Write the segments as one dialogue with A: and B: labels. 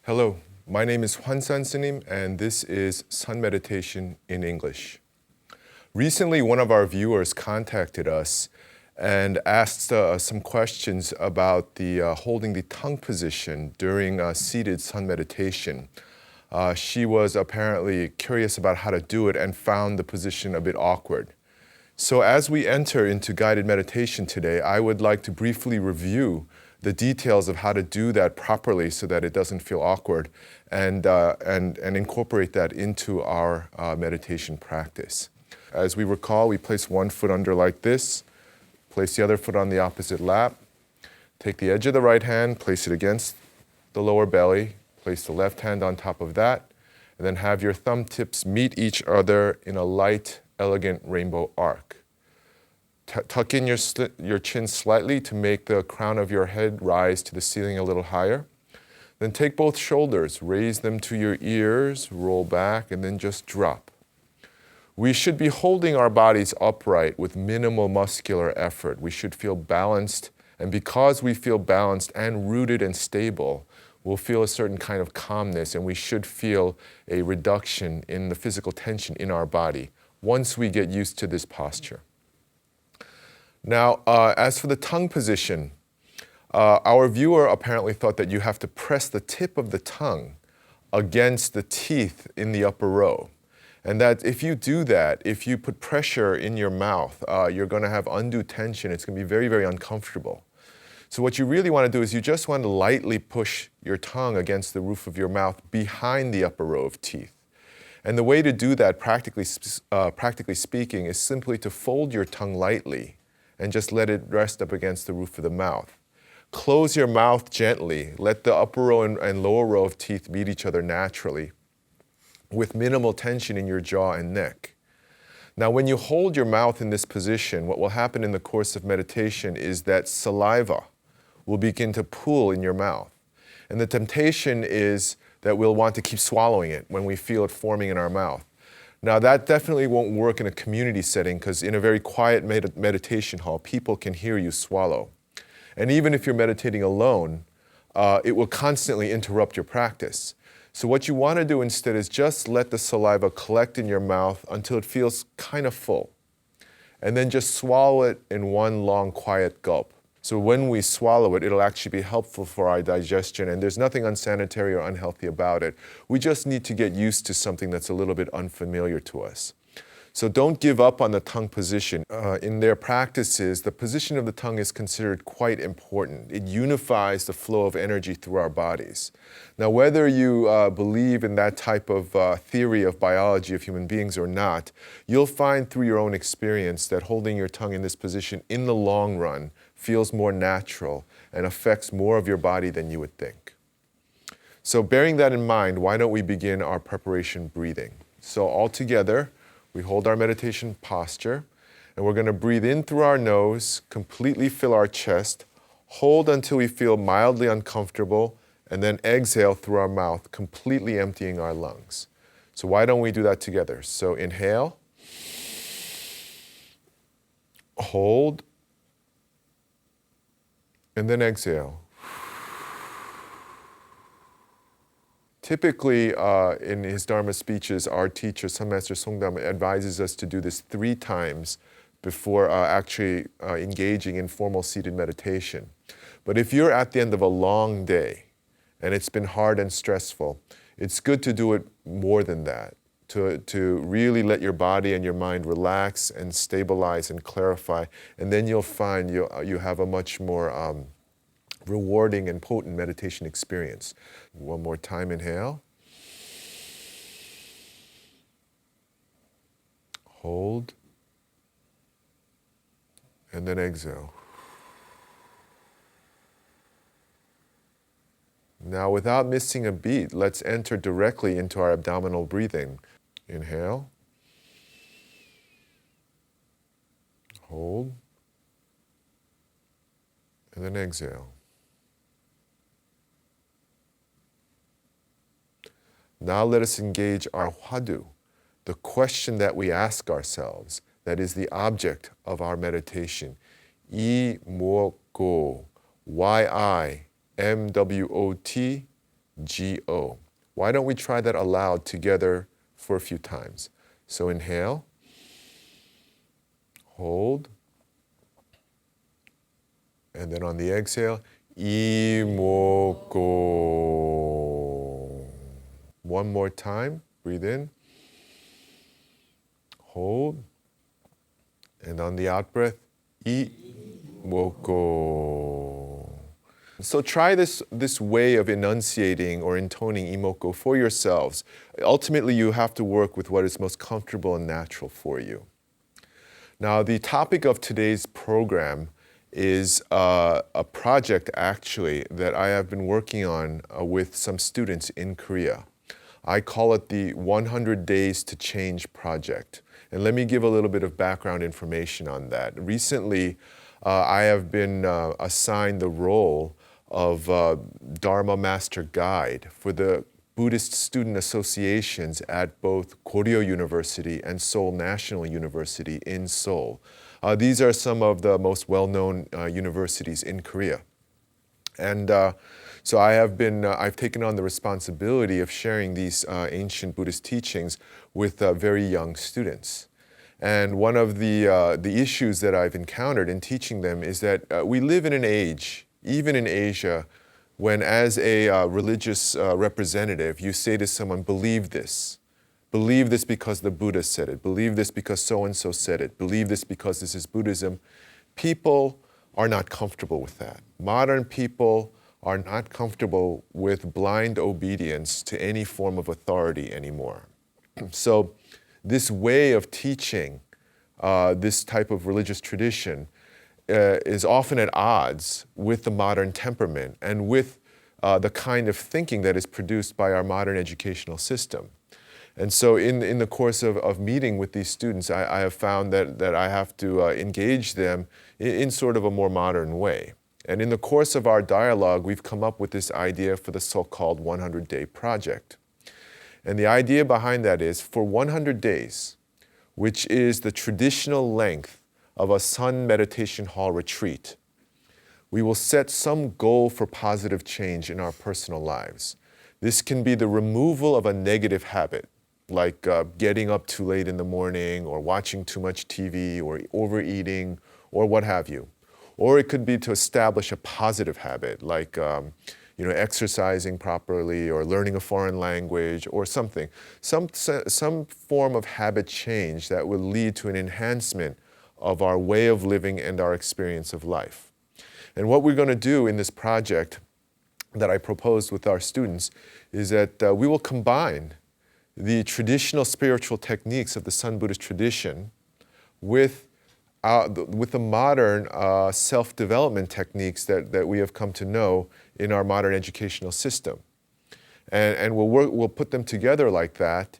A: Hello, my name is 환산스님 and this is Sun Meditation in English. Recently, one of our viewers contacted us and asked some questions about the holding the tongue position during seated sun meditation. She was apparently curious about how to do it and found the position a bit awkward. So as we enter into guided meditation today, I would like to briefly review the details of how to do that properly so that it doesn't feel awkward and incorporate that into our meditation practice. As we recall, we place one foot under like this, place the other foot on the opposite lap, take the edge of the right hand, place it against the lower belly, place the left hand on top of that, and then have your thumb tips meet each other in a light, elegant rainbow arc. Tuck in your chin slightly to make the crown of your head rise to the ceiling a little higher. Then take both shoulders, raise them to your ears, roll back, and then just drop. We should be holding our bodies upright with minimal muscular effort. We should feel balanced, and because we feel balanced and rooted and stable, we'll feel a certain kind of calmness, and we should feel a reduction in the physical tension in our body once we get used to this posture. Now, as for the tongue position, our viewer apparently thought that you have to press the tip of the tongue against the teeth in the upper row. And that if you do that, if you put pressure in your mouth, you're going to have undue tension. It's going to be very, very uncomfortable. So what you really want to do is you just want to lightly push your tongue against the roof of your mouth behind the upper row of teeth. And the way to do that, practically speaking, is simply to fold your tongue lightly and just let it rest up against the roof of the mouth. Close your mouth gently. Let the upper row and lower row of teeth meet each other naturally with minimal tension in your jaw and neck. Now, when you hold your mouth in this position, what will happen in the course of meditation is that saliva will begin to pool in your mouth. And the temptation is that we'll want to keep swallowing it when we feel it forming in our mouth. Now, that definitely won't work in a community setting because in a very quiet meditation hall, people can hear you swallow. And even if you're meditating alone, it will constantly interrupt your practice. So what you want to do instead is just let the saliva collect in your mouth until it feels kind of full. And then just swallow it in one long, quiet gulp. So when we swallow it, it'll actually be helpful for our digestion, and there's nothing unsanitary or unhealthy about it. We just need to get used to something that's a little bit unfamiliar to us. So don't give up on the tongue position. In their practices, the position of the tongue is considered quite important. It unifies the flow of energy through our bodies. Now, whether you believe in that type of theory of biology of human beings or not, you'll find through your own experience that holding your tongue in this position in the long run feels more natural and affects more of your body than you would think. So bearing that in mind, why don't we begin our preparation breathing? So all together, we hold our meditation posture, and we're going to breathe in through our nose, completely fill our chest, hold until we feel mildly uncomfortable, and then exhale through our mouth, completely emptying our lungs. So why don't we do that together? So inhale, hold, and then exhale. Typically, in his Dharma speeches, our teacher, Sun Master Songdam, advises us to do this 3 times before actually engaging in formal seated meditation. But if you're at the end of a long day and it's been hard and stressful, it's good to do it more than that, to really let your body and your mind relax and stabilize and clarify, and then you'll find you have a much more rewarding and potent meditation experience. One more time, inhale. Hold. And then exhale. Now, without missing a beat, let's enter directly into our abdominal breathing. Inhale. Hold. And then exhale. Now let us engage our hwadu, the question that we ask ourselves, that is the object of our meditation. I mo go, why I, MWOT, G-O. Why don't we try that aloud together for a few times? So inhale, hold, and then on the exhale, Imoko. One more time, breathe in, hold, and on the out breath, Imoko. So try this way of enunciating or intoning Imoko for yourselves. Ultimately, you have to work with what is most comfortable and natural for you. Now, the topic of today's program is a project actually that I have been working on with some students in Korea. I call it the 100 Days to Change project. And let me give a little bit of background information on that. Recently, I have been assigned the role of Dharma Master Guide for the Buddhist student associations at both Goryeo University and Seoul National University in Seoul. These are some of the most well-known universities in Korea. And so I've taken on the responsibility of sharing these ancient Buddhist teachings with very young students. And one of the issues that I've encountered in teaching them is that we live in an age, even in Asia, when as a religious representative, you say to someone, believe this because the Buddha said it, believe this because so-and-so said it, believe this because this is Buddhism. People are not comfortable with that. Modern people are not comfortable with blind obedience to any form of authority anymore. So this way of teaching this type of religious tradition is often at odds with the modern temperament and with the kind of thinking that is produced by our modern educational system. And so in the course of meeting with these students, I have found that I have to engage them in sort of a more modern way. And in the course of our dialogue, we've come up with this idea for the so-called 100-day project. And the idea behind that is for 100 days, which is the traditional length of a sun meditation hall retreat, we will set some goal for positive change in our personal lives. This can be the removal of a negative habit, like getting up too late in the morning or watching too much TV or overeating or what have you. Or it could be to establish a positive habit, like exercising properly or learning a foreign language or something. Some form of habit change that will lead to an enhancement of our way of living and our experience of life. And what we're going to do in this project that I proposed with our students is that we will combine the traditional spiritual techniques of the Sun Buddhist tradition with the modern self-development techniques that we have come to know in our modern educational system. And we'll put them together like that,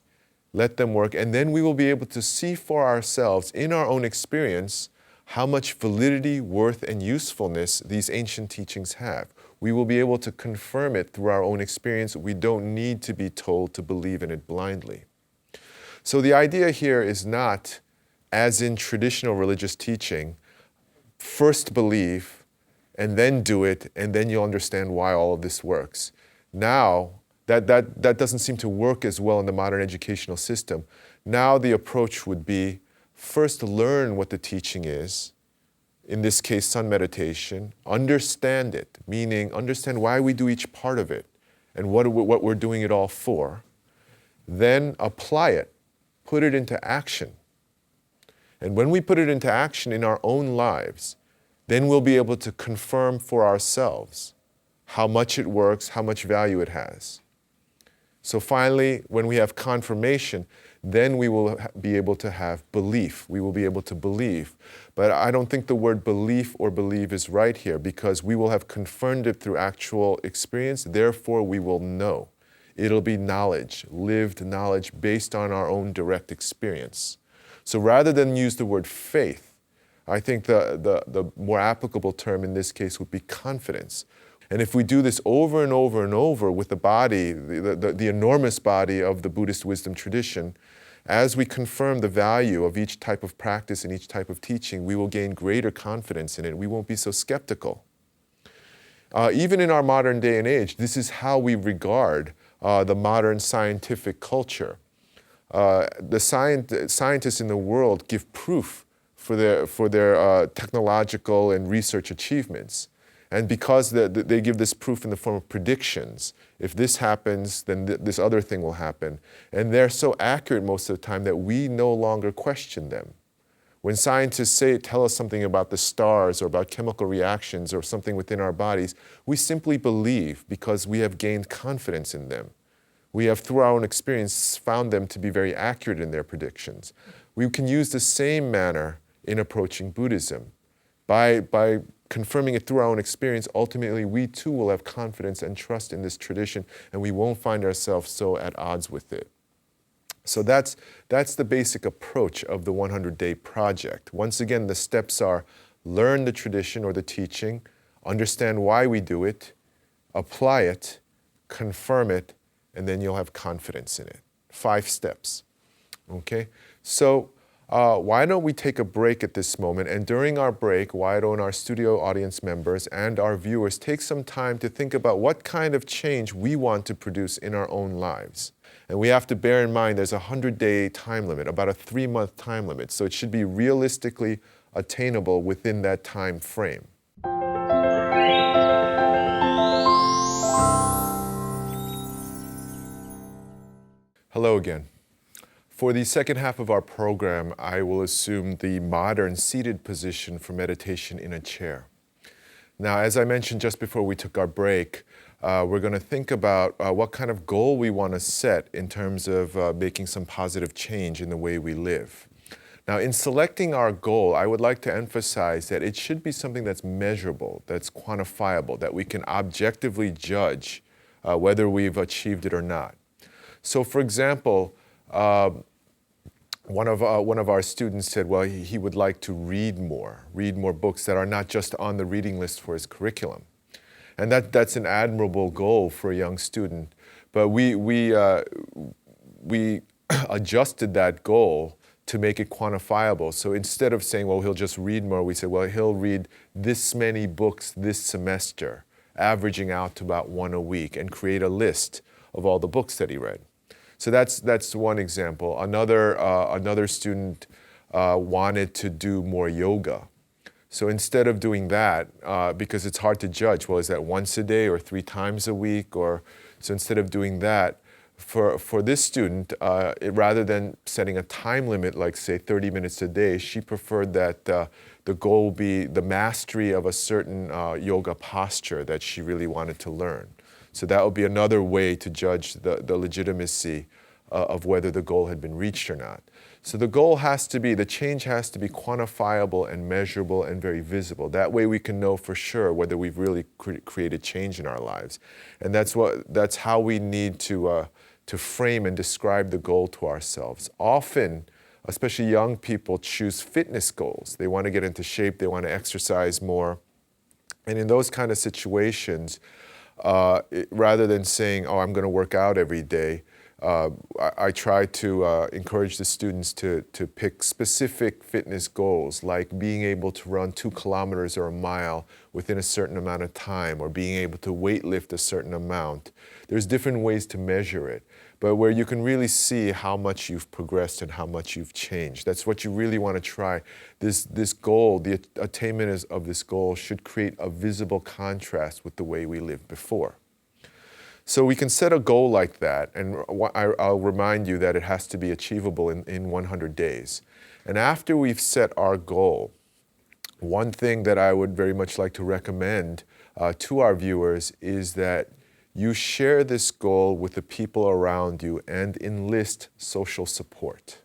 A: let them work, and then we will be able to see for ourselves in our own experience how much validity, worth, and usefulness these ancient teachings have. We will be able to confirm it through our own experience. We don't need to be told to believe in it blindly. So the idea here is not, as in traditional religious teaching, first believe and then do it, and then you'll understand why all of this works. Now, that doesn't seem to work as well in the modern educational system. Now the approach would be first learn what the teaching is, in this case sun meditation, understand it, meaning understand why we do each part of it and what we're doing it all for, then apply it, put it into action. And when we put it into action in our own lives, then we'll be able to confirm for ourselves how much it works, how much value it has. So finally, when we have confirmation, then we will be able to have belief. We will be able to believe. But I don't think the word belief or believe is right here because we will have confirmed it through actual experience. Therefore, we will know. It'll be knowledge, lived knowledge based on our own direct experience. So rather than use the word faith, I think the more applicable term in this case would be confidence. And if we do this over and over and over with the body, the enormous body of the Buddhist wisdom tradition, as we confirm the value of each type of practice and each type of teaching, we will gain greater confidence in it. We won't be so skeptical. Even in our modern day and age, this is how we regard the modern scientific culture. The scientists in the world give proof for their technological and research achievements. And because they give this proof in the form of predictions, if this happens, then this other thing will happen. And they're so accurate most of the time that we no longer question them. When scientists tell us something about the stars or about chemical reactions or something within our bodies, we simply believe because we have gained confidence in them. We have, through our own experience, found them to be very accurate in their predictions. We can use the same manner in approaching Buddhism. By confirming it through our own experience, ultimately we too will have confidence and trust in this tradition, and we won't find ourselves so at odds with it. So that's the basic approach of the 100-day project. Once again, the steps are learn the tradition or the teaching, understand why we do it, apply it, confirm it, and then you'll have confidence in it. 5 steps. Okay? So why don't we take a break at this moment, and during our break, why don't our studio audience members and our viewers take some time to think about what kind of change we want to produce in our own lives. And we have to bear in mind there's a 100-day time limit, about a 3-month time limit, so it should be realistically attainable within that time frame. Hello again. For the second half of our program, I will assume the modern seated position for meditation in a chair. Now, as I mentioned just before we took our break, we're going to think about what kind of goal we want to set in terms of making some positive change in the way we live. Now, in selecting our goal, I would like to emphasize that it should be something that's measurable, that's quantifiable, that we can objectively judge whether we've achieved it or not. So, for example, one of our students said, well, he would like to read more books that are not just on the reading list for his curriculum. And that's an admirable goal for a young student. But we adjusted that goal to make it quantifiable. So instead of saying, well, he'll just read more, we said, well, he'll read this many books this semester, averaging out to about 1 a week, and create a list of all the books that he read. So that's one example. Another student wanted to do more yoga. So instead of doing that, because it's hard to judge, well, is that once a day or 3 times a week? So instead of doing that, for this student, rather than setting a time limit, like say 30 minutes a day, she preferred that the goal be the mastery of a certain yoga posture that she really wanted to learn. So that would be another way to judge the legitimacy of whether the goal had been reached or not. So the change has to be quantifiable and measurable and very visible. That way we can know for sure whether we've really created change in our lives. And that's how we need to frame and describe the goal to ourselves. Often, especially young people, choose fitness goals. They want to get into shape, they want to exercise more. And in those kind of situations, rather than saying, oh, I'm going to work out every day, I try to encourage the students to pick specific fitness goals, like being able to run 2 kilometers or a mile within a certain amount of time, or being able to weight lift a certain amount. There's different ways to measure it, but where you can really see how much you've progressed and how much you've changed. That's what you really want to try. This goal, the attainment of this goal should create a visible contrast with the way we lived before. So we can set a goal like that, and I'll remind you that it has to be achievable in 100 days. And after we've set our goal, one thing that I would very much like to recommend to our viewers is that you share this goal with the people around you and enlist social support.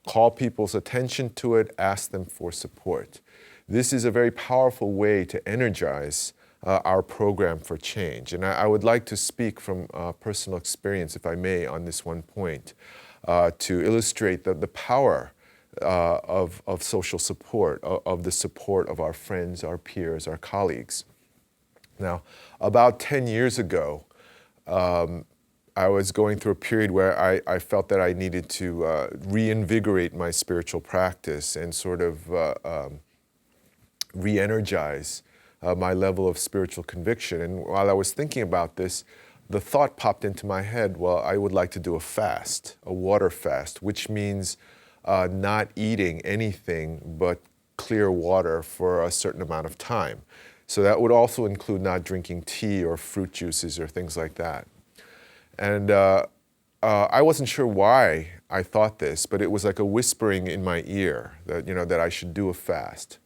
A: Call people's attention to it, ask them for support. This is a very powerful way to energize our program for change. And I would like to speak from personal experience, if I may, on this one point, to illustrate the power of social support, of the support of our friends, our peers, our colleagues. Now, about 10 years ago, I was going through a period where I felt that I needed to reinvigorate my spiritual practice and sort of re-energize my level of spiritual conviction. And while I was thinking about this, the thought popped into my head, well, I would like to do a fast, a water fast, which means not eating anything but clear water for a certain amount of time. So that would also include not drinking tea or fruit juices or things like that. And I wasn't sure why I thought this, but it was like a whispering in my ear that, that I should do a fast.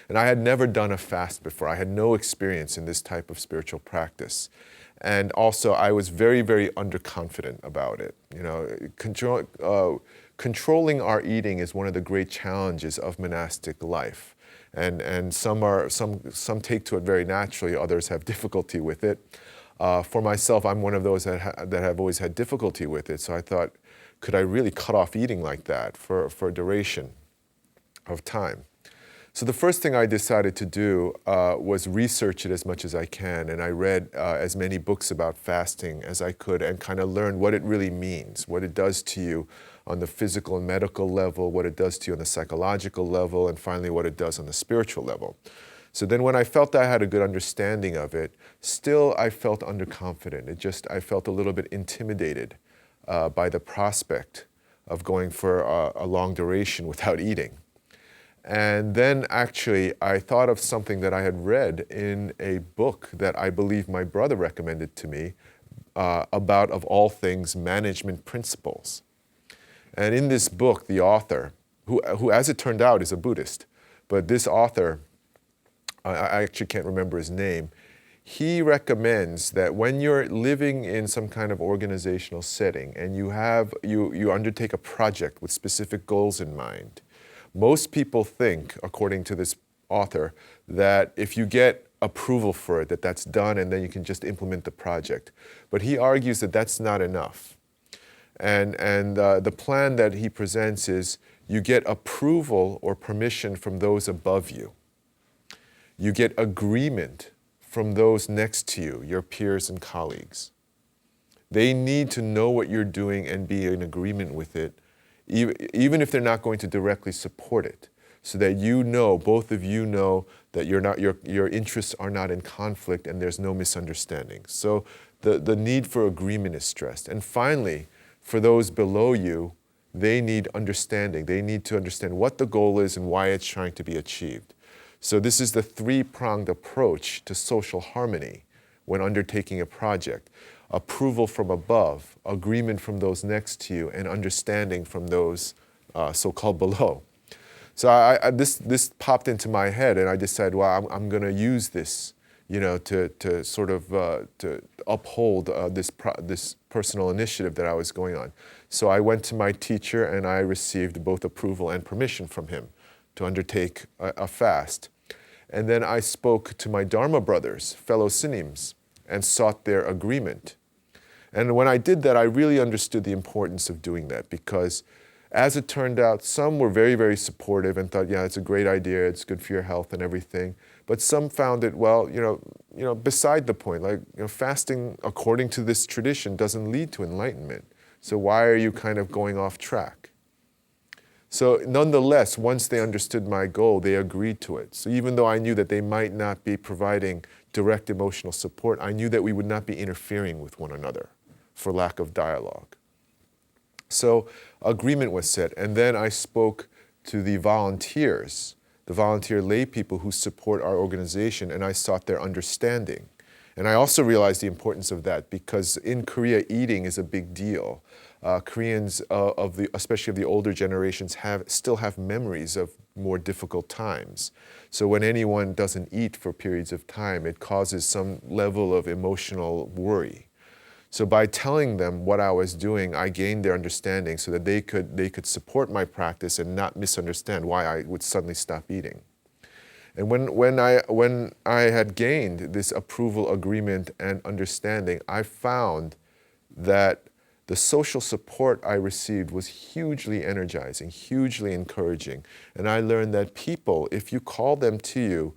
A: And I had never done a fast before. I had no experience in this type of spiritual practice. And also, I was very, very underconfident about it. Controlling our eating is one of the great challenges of monastic life. And some take to it very naturally, others have difficulty with it. For myself, I'm one of those that have always had difficulty with it. So I thought, could I really cut off eating like that for a duration of time? So the first thing I decided to do was research it as much as I can. And I read as many books about fasting as I could and kind of learn what it really means, what it does to you on the physical and medical level, what it does to you on the psychological level, and finally what it does on the spiritual level. So then when I felt I had a good understanding of it, still I felt underconfident. I felt a little bit intimidated by the prospect of going for a long duration without eating. And then actually I thought of something that I had read in a book that I believe my brother recommended to me about, of all things, management principles. And in this book, the author, who as it turned out is a Buddhist, but this author, I actually can't remember his name, he recommends that when you're living in some kind of organizational setting and you undertake a project with specific goals in mind, most people think, according to this author, that if you get approval for it, that's done and then you can just implement the project. But he argues that that's not enough. And the plan that he presents is you get approval or permission from those above you. You get agreement from those next to you, your peers and colleagues. They need to know what you're doing and be in agreement with it, even if they're not going to directly support it, so that both of you know that your interests are not in conflict and there's no misunderstanding. So the need for agreement is stressed. And finally, for those below you, they need understanding. They need to understand what the goal is and why it's trying to be achieved. So this is the three-pronged approach to social harmony when undertaking a project. Approval from above, agreement from those next to you, and understanding from those so-called below. So this popped into my head, and I decided, well, I'm going to use this, to sort of to uphold this personal initiative that I was going on. So I went to my teacher, and I received both approval and permission from him to undertake a fast. And then I spoke to my Dharma brothers, fellow Sinims, and sought their agreement. And when I did that, I really understood the importance of doing that, because as it turned out, some were very, very supportive and thought, yeah, it's a great idea, it's good for your health and everything. But some found it, well, beside the point. Like, fasting, according to this tradition, doesn't lead to enlightenment. So why are you kind of going off track? So nonetheless, once they understood my goal, they agreed to it. So even though I knew that they might not be providing direct emotional support, I knew that we would not be interfering with one another for lack of dialogue. So agreement was set, and then I spoke to the volunteers, the volunteer lay people who support our organization, and I sought their understanding. And I also realized the importance of that, because in Korea, eating is a big deal. Koreans, especially of the older generations, still have memories of more difficult times. So when anyone doesn't eat for periods of time, it causes some level of emotional worry. So by telling them what I was doing, I gained their understanding so that they could support my practice and not misunderstand why I would suddenly stop eating. And when I had gained this approval, agreement, and understanding, I found that the social support I received was hugely energizing, hugely encouraging. And I learned that people, if you call them to you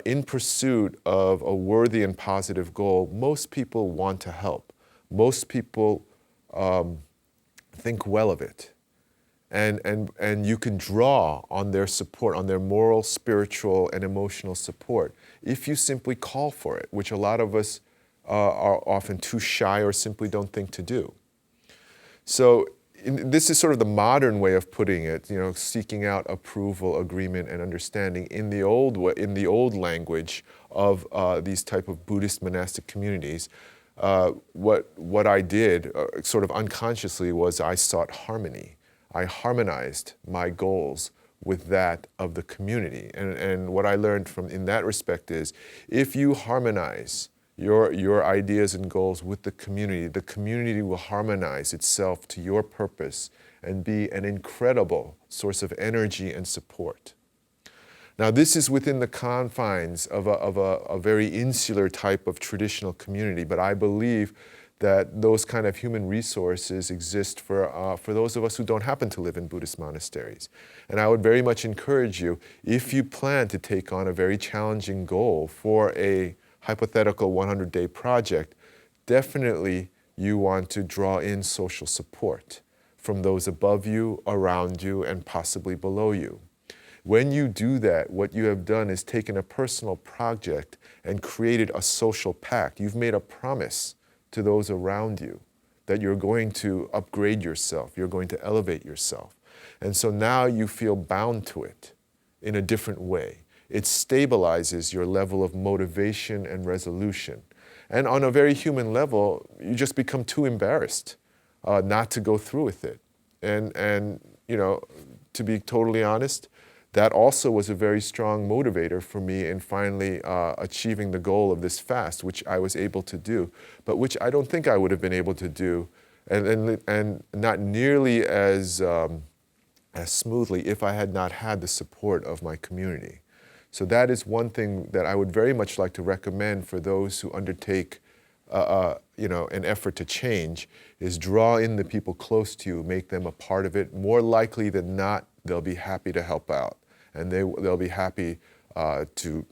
A: in pursuit of a worthy and positive goal, most people want to help. Most people think well of it. and you can draw on their support, on their moral, spiritual, and emotional support if you simply call for it, which a lot of us are often too shy or simply don't think to do. So this is sort of the modern way of putting it, seeking out approval, agreement, and understanding in the old language of these type of Buddhist monastic communities. What I did sort of unconsciously was I sought harmony. I harmonized my goals with that of the community. And what I learned from in that respect is if you harmonize your ideas and goals with the community will harmonize itself to your purpose and be an incredible source of energy and support. Now, this is within the confines of a very insular type of traditional community, but I believe that those kind of human resources exist for those of us who don't happen to live in Buddhist monasteries. And I would very much encourage you, if you plan to take on a very challenging goal for a hypothetical 100-day project, definitely you want to draw in social support from those above you, around you, and possibly below you. When you do that, what you have done is taken a personal project and created a social pact. You've made a promise to those around you that you're going to upgrade yourself, you're going to elevate yourself. And so now you feel bound to it in a different way. It stabilizes your level of motivation and resolution. And on a very human level, you just become too embarrassed not to go through with it. And to be totally honest, that also was a very strong motivator for me in finally achieving the goal of this fast, which I was able to do, but which I don't think I would have been able to do, and not nearly as smoothly if I had not had the support of my community. So that is one thing that I would very much like to recommend for those who undertake an effort to change, is draw in the people close to you, make them a part of it. More likely than not, they'll be happy to help out. And they'll be happy to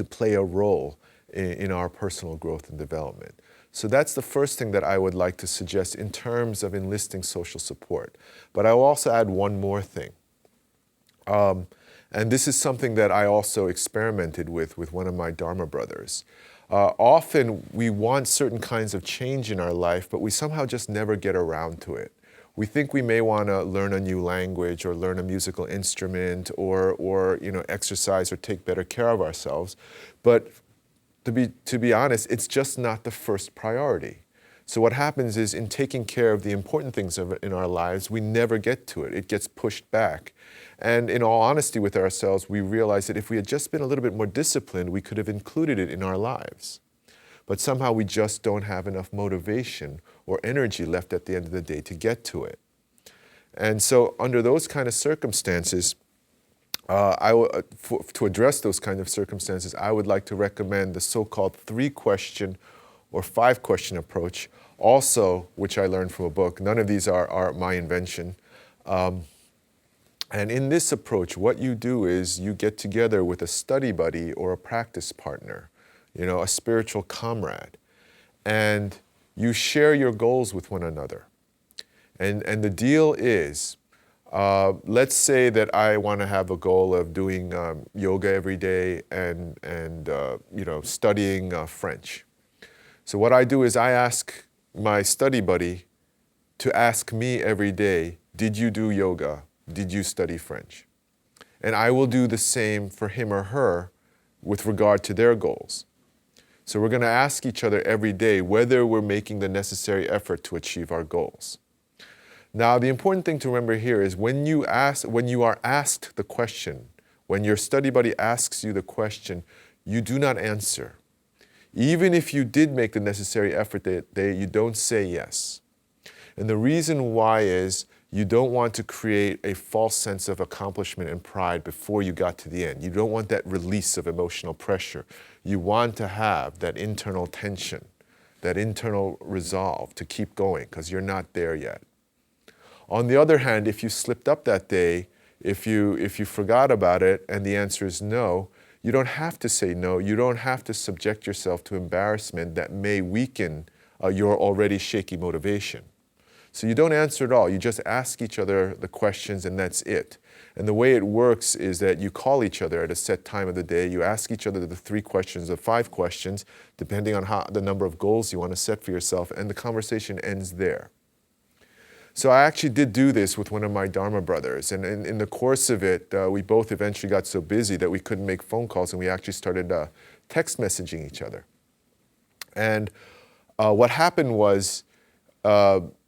A: play a role in our personal growth and development. So that's the first thing that I would like to suggest in terms of enlisting social support. But I will also add one more thing. And this is something that I also experimented with one of my Dharma brothers. Often we want certain kinds of change in our life, but we somehow just never get around to it. We think we may want to learn a new language or learn a musical instrument or exercise or take better care of ourselves. But to be honest, it's just not the first priority. So what happens is in taking care of the important things in our lives, we never get to it. It gets pushed back. And in all honesty with ourselves, we realize that if we had just been a little bit more disciplined, we could have included it in our lives. But somehow we just don't have enough motivation or energy left at the end of the day to get to it. And so under those kind of circumstances, to address those kind of circumstances, I would like to recommend the so-called 3-question or 5-question approach, also which I learned from a book. None of these are my invention. And in this approach, what you do is you get together with a study buddy or a practice partner, a spiritual comrade, and you share your goals with one another. And the deal is, let's say that I want to have a goal of doing yoga every day and studying French. So what I do is I ask my study buddy to ask me every day, did you do yoga? Did you study French? And I will do the same for him or her with regard to their goals. So we're going to ask each other every day whether we're making the necessary effort to achieve our goals. Now, the important thing to remember here is when you are asked the question, when your study buddy asks you the question, you do not answer. Even if you did make the necessary effort that day, you don't say yes. And the reason why is you don't want to create a false sense of accomplishment and pride before you got to the end. You don't want that release of emotional pressure. You want to have that internal tension, that internal resolve to keep going because you're not there yet. On the other hand, if you slipped up that day, if you forgot about it and the answer is no, you don't have to say no. You don't have to subject yourself to embarrassment that may weaken your already shaky motivation. So you don't answer at all. You just ask each other the questions and that's it. And the way it works is that you call each other at a set time of the day. You ask each other the 3 questions or 5 questions, depending on the number of goals you want to set for yourself, and the conversation ends there. So I actually did do this with one of my Dharma brothers. And in the course of it, we both eventually got so busy that we couldn't make phone calls, and we actually started text messaging each other. And what happened was,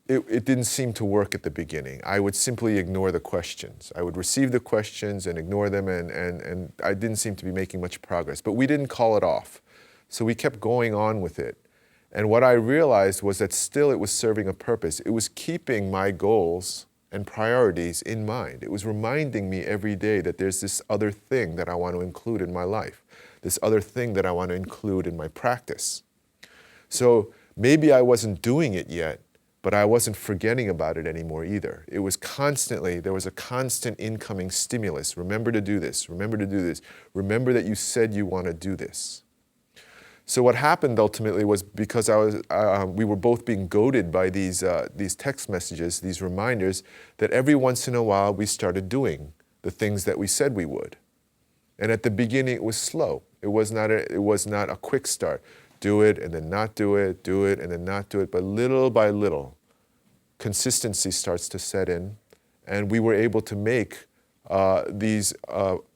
A: it didn't seem to work at the beginning. I would simply ignore the questions. I would receive the questions and ignore them, and I didn't seem to be making much progress. But we didn't call it off. So we kept going on with it. And what I realized was that still it was serving a purpose. It was keeping my goals and priorities in mind. It was reminding me every day that there's this other thing that I want to include in my life, this other thing that I want to include in my practice. So maybe I wasn't doing it yet, but I wasn't forgetting about it anymore either. It was constantly, there was a constant incoming stimulus. Remember to do this, remember to do this. Remember that you said you want to do this. So what happened ultimately was, because we were both being goaded by these text messages, these reminders, that every once in a while we started doing the things that we said we would. And at the beginning it was slow. It was not a quick start. Do it and then not do it and then not do it. But little by little, consistency starts to set in, and we were able to make these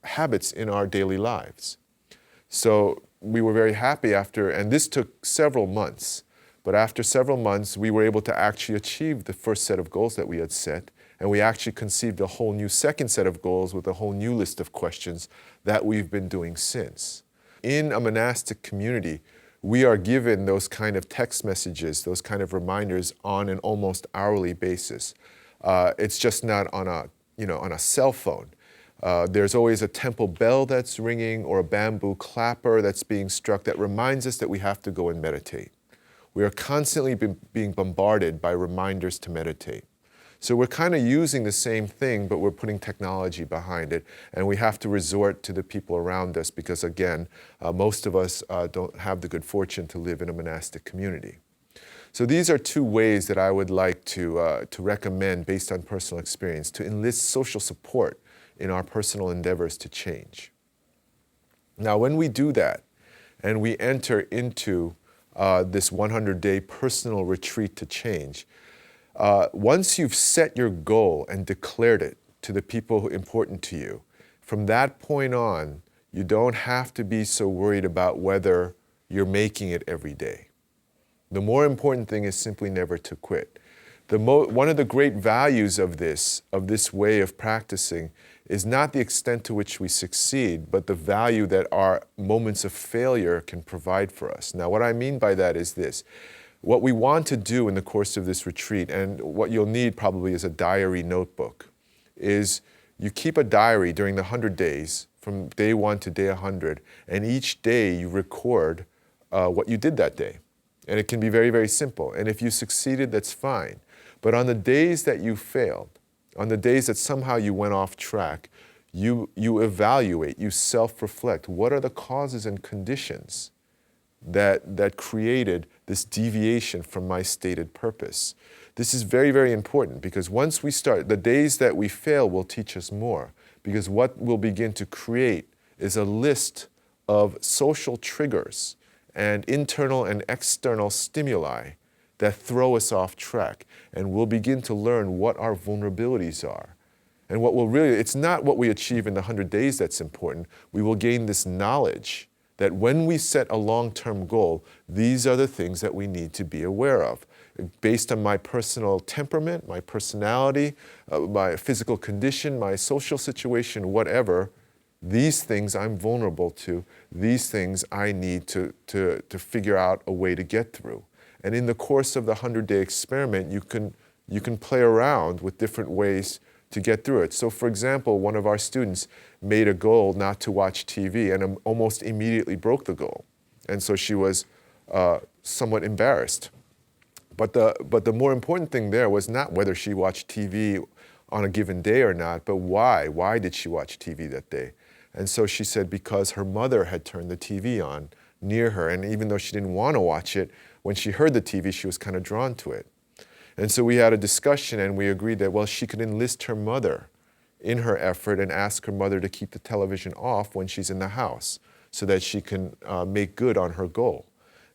A: habits in our daily lives. So we were very happy after, and this took several months, but after several months, we were able to actually achieve the first set of goals that we had set, and we actually conceived a whole new second set of goals with a whole new list of questions that we've been doing since. In a monastic community, we are given those kind of text messages, those kind of reminders on an almost hourly basis. It's just not on a cell phone. There's always a temple bell that's ringing or a bamboo clapper that's being struck that reminds us that we have to go and meditate. We are constantly being bombarded by reminders to meditate. So we're kind of using the same thing, but we're putting technology behind it, and we have to resort to the people around us because, again, most of us don't have the good fortune to live in a monastic community. So these are 2 ways that I would like to recommend, based on personal experience, to enlist social support in our personal endeavors to change. Now, when we do that, and we enter into this 100-day personal retreat to change, once you've set your goal and declared it to the people who are important to you, from that point on, you don't have to be so worried about whether you're making it every day. The more important thing is simply never to quit. One of the great values of this way of practicing is not the extent to which we succeed, but the value that our moments of failure can provide for us. Now, what I mean by that is this. What we want to do in the course of this retreat, and what you'll need probably is a diary notebook, is you keep a diary during the 100 days, from day 1 to day 100, and each day you record what you did that day. And it can be very, very simple. And if you succeeded, that's fine. But on the days that you failed, on the days that somehow you went off track, you evaluate, you self-reflect. What are the causes and conditions that created this deviation from my stated purpose? This is very, very important, because once we start, the days that we fail will teach us more, because what we'll begin to create is a list of social triggers and internal and external stimuli that throw us off track, and we'll begin to learn what our vulnerabilities are. And what will really, it's not what we achieve in the 100 days that's important. We will gain this knowledge that when we set a long-term goal, these are the things that we need to be aware of. Based on my personal temperament, my personality, my physical condition, my social situation, whatever, these things I'm vulnerable to, these things I need to figure out a way to get through. And in the course of the 100-day experiment, you can play around with different ways to get through it. So for example, one of our students made a goal not to watch TV and almost immediately broke the goal. And so she was somewhat embarrassed. But the more important thing there was not whether she watched TV on a given day or not, but why. Why did she watch TV that day? And so she said because her mother had turned the TV on near her, and even though she didn't want to watch it, when she heard the TV, she was kind of drawn to it. And so we had a discussion and we agreed that, well, she could enlist her mother in her effort and ask her mother to keep the television off when she's in the house so that she can make good on her goal.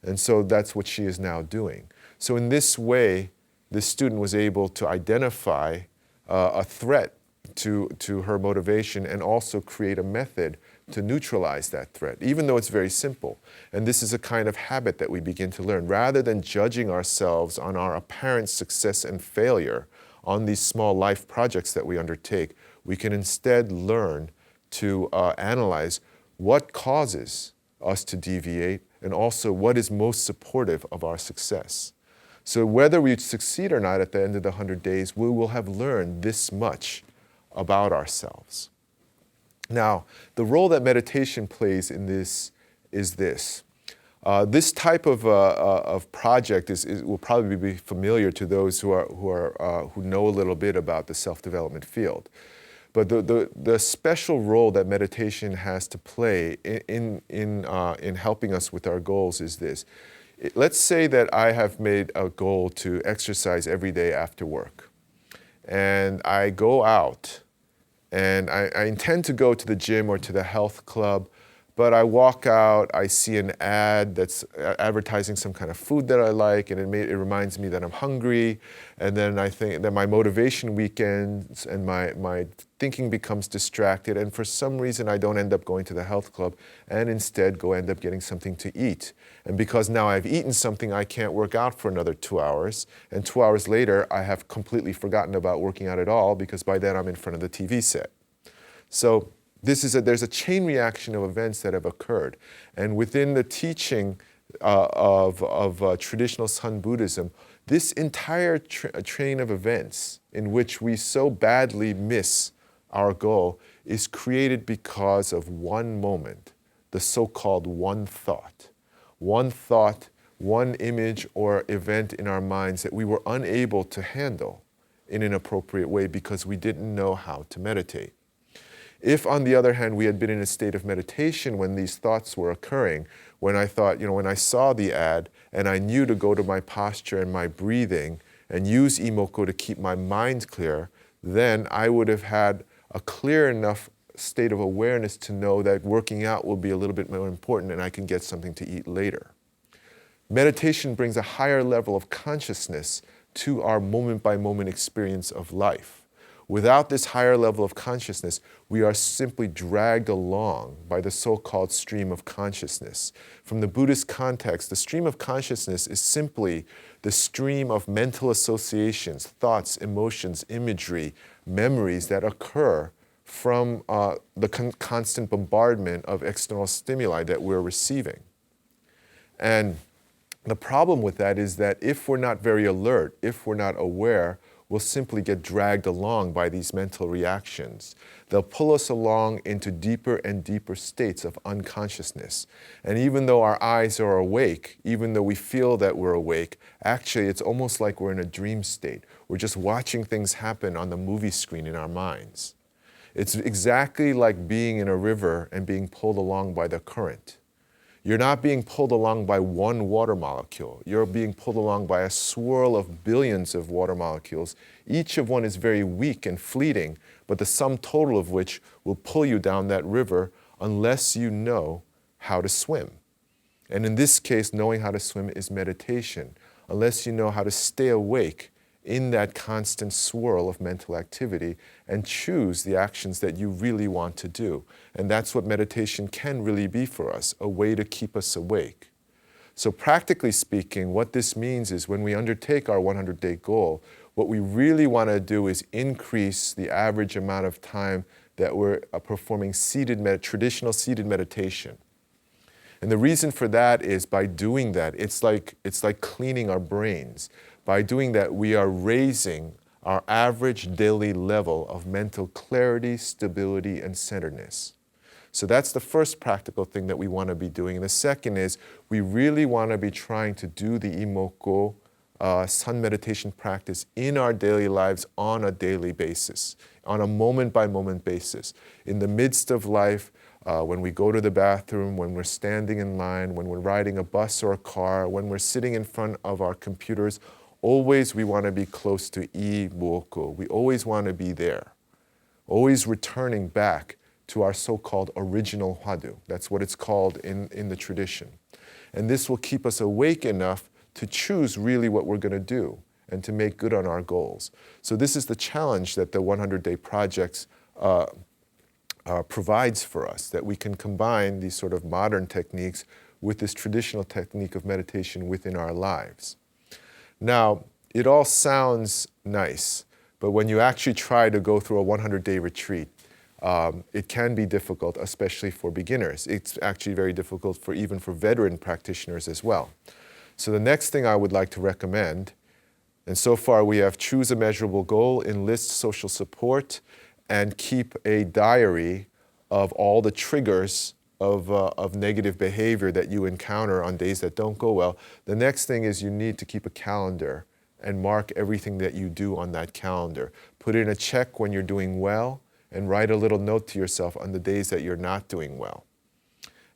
A: And so that's what she is now doing. So in this way, the student was able to identify a threat to her motivation and also create a method to neutralize that threat, even though it's very simple. And this is a kind of habit that we begin to learn. Rather than judging ourselves on our apparent success and failure on these small life projects that we undertake, we can instead learn to analyze what causes us to deviate and also what is most supportive of our success. So whether we succeed or not at the end of the 100 days, we will have learned this much about ourselves. Now, the role that meditation plays in this is this. This type of project will probably be familiar to those who know a little bit about the self-development field. But the special role that meditation has to play in helping us with our goals is this. Let's say that I have made a goal to exercise every day after work. And I go out and I intend to go to the gym or to the health club, but I walk out, I see an ad that's advertising some kind of food that I like, and it reminds me that I'm hungry, and then I think that my motivation weakens and my thinking becomes distracted, and for some reason I don't end up going to the health club and instead end up getting something to eat. And because now I've eaten something, I can't work out for another 2 hours, and 2 hours later I have completely forgotten about working out at all because by then I'm in front of the TV set. So there's a chain reaction of events that have occurred. And within the teaching of traditional Sun Buddhism, this entire train of events in which we so badly miss our goal is created because of one moment, the so-called one thought. One thought, one image or event in our minds that we were unable to handle in an appropriate way because we didn't know how to meditate. If, on the other hand, we had been in a state of meditation when these thoughts were occurring, when I thought, when I saw the ad and I knew to go to my posture and my breathing and use imoko to keep my mind clear, then I would have had a clear enough state of awareness to know that working out will be a little bit more important and I can get something to eat later. Meditation brings a higher level of consciousness to our moment-by-moment experience of life. Without this higher level of consciousness, we are simply dragged along by the so-called stream of consciousness. From the Buddhist context, the stream of consciousness is simply the stream of mental associations, thoughts, emotions, imagery, memories that occur from the constant bombardment of external stimuli that we're receiving. And the problem with that is that if we're not very alert, if we're not aware, we'll simply get dragged along by these mental reactions. They'll pull us along into deeper and deeper states of unconsciousness. And even though our eyes are awake, even though we feel that we're awake, actually it's almost like we're in a dream state. We're just watching things happen on the movie screen in our minds. It's exactly like being in a river and being pulled along by the current. You're not being pulled along by one water molecule. You're being pulled along by a swirl of billions of water molecules. Each of one is very weak and fleeting, but the sum total of which will pull you down that river unless you know how to swim. And in this case, knowing how to swim is meditation. Unless you know how to stay awake in that constant swirl of mental activity and choose the actions that you really want to do. And that's what meditation can really be for us, a way to keep us awake. So practically speaking, what this means is when we undertake our 100-day goal, what we really want to do is increase the average amount of time that we're performing traditional seated meditation. And the reason for that is by doing that, it's like cleaning our brains. By doing that, we are raising our average daily level of mental clarity, stability, and centeredness. So that's the first practical thing that we want to be doing. And the second is we really want to be trying to do the imoko sun meditation practice in our daily lives on a daily basis, on a moment-by-moment basis. In the midst of life, when we go to the bathroom, when we're standing in line, when we're riding a bus or a car, when we're sitting in front of our computers, always we want to be close to I Muoko. We always want to be there, always returning back to our so-called original Hwadu. That's what it's called in the tradition. And this will keep us awake enough to choose really what we're going to do and to make good on our goals. So this is the challenge that the 100-day projects provides for us, that we can combine these sort of modern techniques with this traditional technique of meditation within our lives. Now, it all sounds nice, but when you actually try to go through a 100-day retreat, it can be difficult, especially for beginners. It's actually very difficult even for veteran practitioners as well. So the next thing I would like to recommend, and so far we have choose a measurable goal, enlist social support, and keep a diary of all the triggers of negative behavior that you encounter on days that don't go well. The next thing is you need to keep a calendar and mark everything that you do on that calendar. Put in a check when you're doing well and write a little note to yourself on the days that you're not doing well.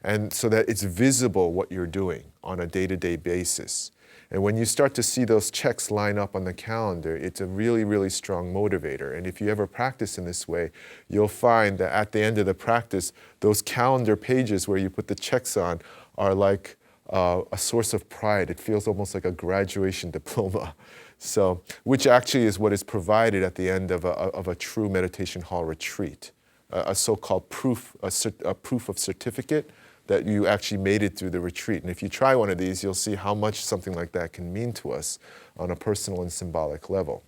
A: And so that it's visible what you're doing on a day-to-day basis. And when you start to see those checks line up on the calendar, it's a really, really strong motivator. And if you ever practice in this way, you'll find that at the end of the practice, those calendar pages where you put the checks on are like a source of pride. It feels almost like a graduation diploma. So, which actually is what is provided at the end of a true meditation hall retreat, a so-called proof of certificate that you actually made it through the retreat. And if you try one of these, you'll see how much something like that can mean to us on a personal and symbolic level.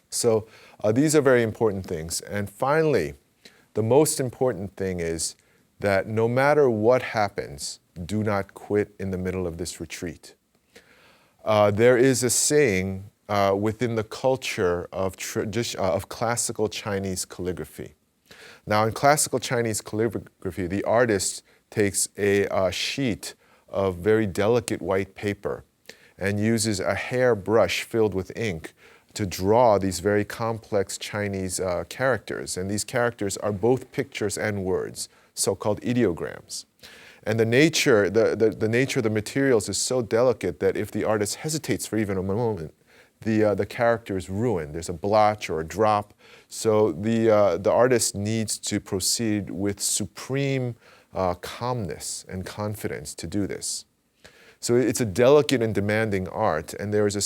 A: So these are very important things. And finally, the most important thing is that no matter what happens, do not quit in the middle of this retreat. There is a saying within the culture of classical Chinese calligraphy. Now, in classical Chinese calligraphy, the artist takes a sheet of very delicate white paper and uses a hair brush filled with ink to draw these very complex Chinese characters. And these characters are both pictures and words, so-called ideograms. And the nature of the materials is so delicate that if the artist hesitates for even a moment, the character is ruined. There's a blotch or a drop. So the artist needs to proceed with supreme calmness and confidence to do this. So it's a delicate and demanding art, and there is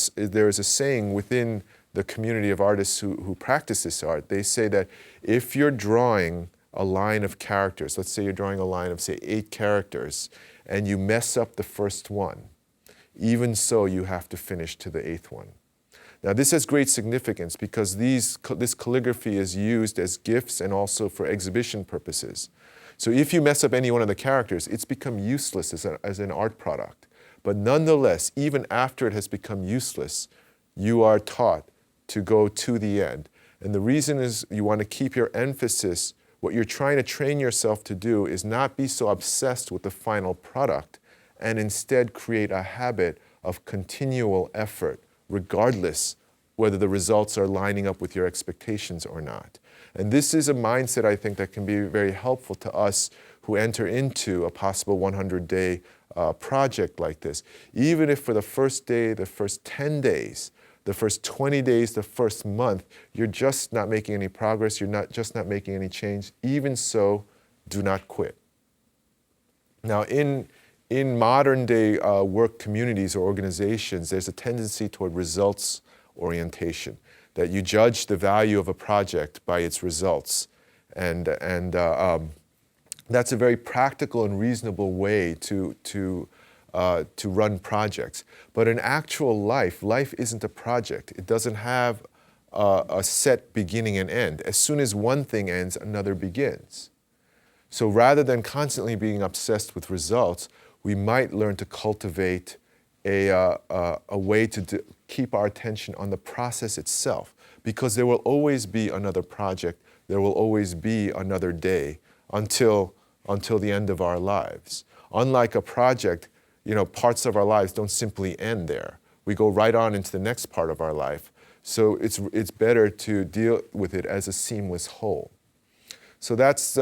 A: a saying within the community of artists who practice this art. They say that if you're drawing a line of characters, let's say you're drawing a line of, say, 8 characters, and you mess up the first one, even so you have to finish to the 8th one. Now this has great significance because this calligraphy is used as gifts and also for exhibition purposes. So if you mess up any one of the characters, it's become useless as an art product. But nonetheless, even after it has become useless, you are taught to go to the end. And the reason is you want to keep your emphasis. What you're trying to train yourself to do is not be so obsessed with the final product and instead create a habit of continual effort, regardless whether the results are lining up with your expectations or not. And this is a mindset, I think, that can be very helpful to us who enter into a possible 100-day project like this. Even if for the first day, the first 10 days, the first 20 days, the first month, you're just not making any progress, you're not making any change, even so, do not quit. Now, in modern day work communities or organizations, there's a tendency toward results orientation, that you judge the value of a project by its results. And that's a very practical and reasonable way to run projects. But in actual life isn't a project. It doesn't have a set beginning and end. As soon as one thing ends, another begins. So rather than constantly being obsessed with results, we might learn to cultivate a way to keep our attention on the process itself, because there will always be another project, there will always be another day until the end of our lives. Unlike a project, parts of our lives don't simply end there. We go right on into the next part of our life. So it's better to deal with it as a seamless whole. So that's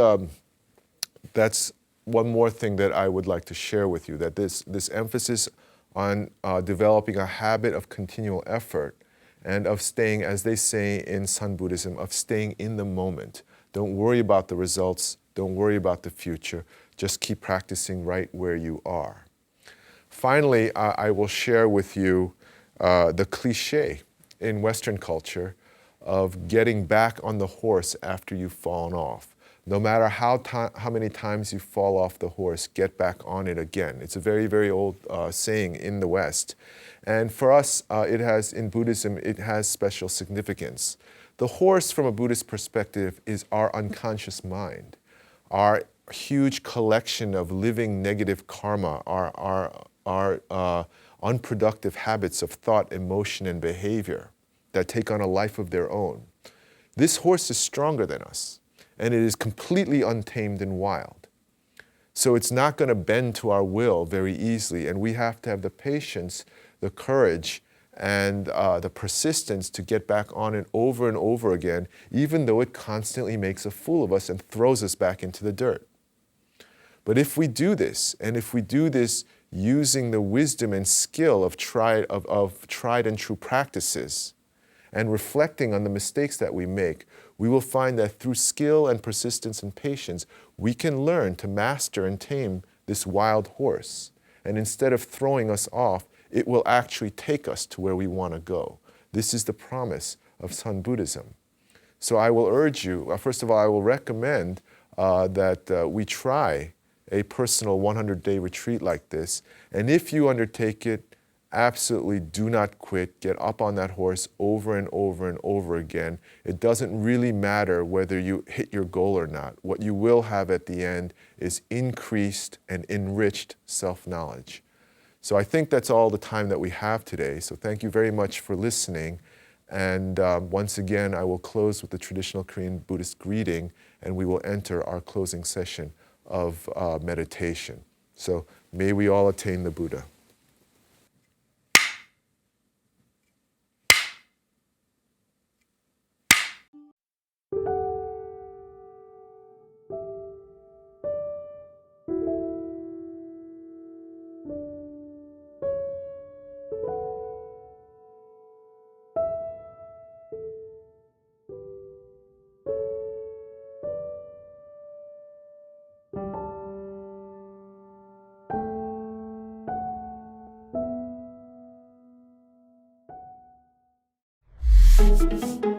A: one more thing that I would like to share with you, that this emphasis on developing a habit of continual effort and of staying, as they say in Sun Buddhism, of staying in the moment. Don't worry about the results. Don't worry about the future. Just keep practicing right where you are. Finally, I will share with you the cliche in Western culture of getting back on the horse after you've fallen off. No matter how many times you fall off the horse, get back on it again. It's a very, very old saying in the West. And for us, in Buddhism, it has special significance. The horse, from a Buddhist perspective, is our unconscious mind, our huge collection of living negative karma, our unproductive habits of thought, emotion, and behavior that take on a life of their own. This horse is stronger than us, and it is completely untamed and wild. So it's not going to bend to our will very easily, and we have to have the patience, the courage, and the persistence to get back on it over and over again, even though it constantly makes a fool of us and throws us back into the dirt. But if we do this, and if we do this using the wisdom and skill of tried and true practices, and reflecting on the mistakes that we make, we will find that through skill and persistence and patience, we can learn to master and tame this wild horse. And instead of throwing us off, it will actually take us to where we want to go. This is the promise of Sun Buddhism. So I will urge you, first of all, I will recommend that we try a personal 100-day retreat like this. And if you undertake it, absolutely do not quit. Get up on that horse over and over and over again. It doesn't really matter whether you hit your goal or not. What you will have at the end is increased and enriched self-knowledge. So I think that's all the time that we have today. So thank you very much for listening. And once again, I will close with the traditional Korean Buddhist greeting, and we will enter our closing session of meditation. So may we all attain the Buddha.
B: Thank you.